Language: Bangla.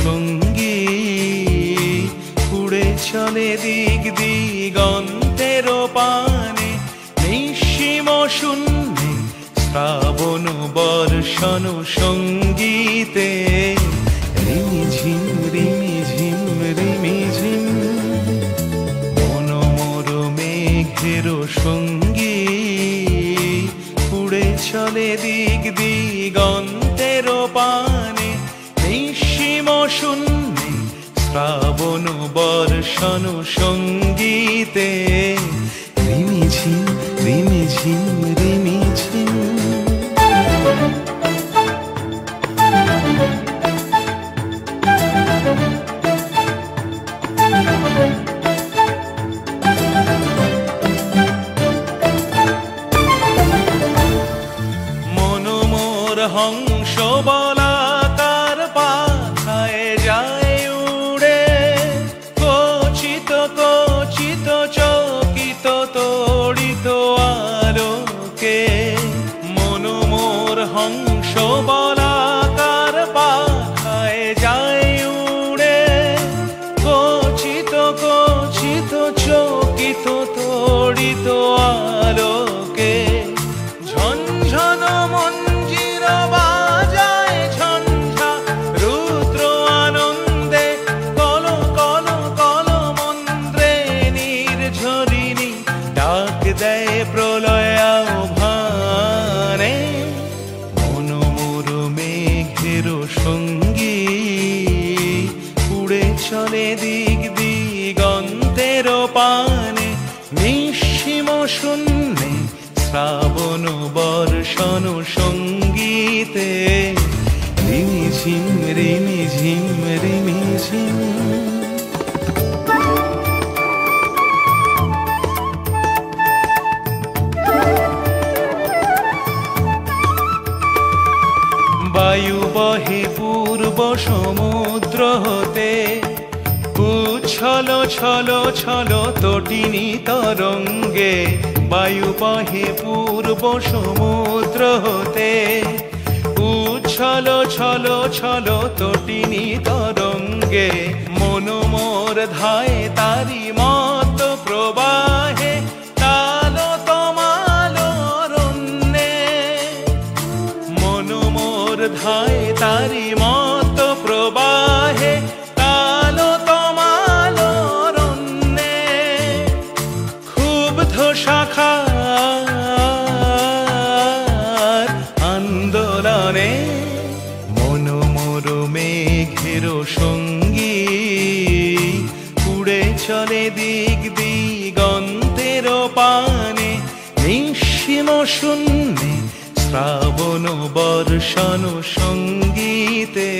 সঙ্গী উড়ে চলে দিক দিগন্তের পানে নিঃসীম শূন্যে শ্রাবণ বর্ষণ সঙ্গীতে রিমিঝিম রিমিঝিম রিমিঝিম মনোমর মেঘের সঙ্গী উড়ে চলে দিক দিগন্তের পানে নিঃসীম শূন্যে শ্রাবণ বর্ষণ সঙ্গীতে রিমিঝিম রিমিঝিম রিমিঝিম। মনোমর হংস বলাকার পাখায় যায় উড়ে কচিত কচিত চকিত তড়িত আলোকে মনোমর হংস বলাকার পাখায় যায় উড়ে কচিত কচিত চকিত তড়িত আলোকে ঝনঝন মঞ্জির বাজায় ঝঞ্ঝা রুদ্র আনন্দে কল কল কল মন্ত্রে নির্ঝরিণী ডাক দেয় প্রলয় আহ্বানে মনোমর মেঘের সঙ্গী উড়ে চলে দিক দিগন্তের পানে নিঃসীম শূন্যে শ্রাবণ বর্ষণ সঙ্গীতে রিমিঝিম রিমিঝিম রিমিঝিম। বায়ু বহে পূর্ব সমুদ্র হতে উচ্ছল ছল ছল তটিনী তরঙ্গে বায়ু বহে পূর্ব সমুদ্র হতে উচ্ছল ছল ছল তটিনী তরঙ্গে মনোমর ধায় তারি মত প্রবাহে তাল তমাল রণ্যে মনোমর ধায় তারি মত প্রবাহে তাল তমাল রণ্যে ক্ষুব্ধ শাখার আন্দোলনে মনোমর মেঘের সঙ্গী উড়ে চলে দিক দিগন্তের পানে নিঃসীম শূন্যে শ্রাবণ বর্ষণ সঙ্গীতে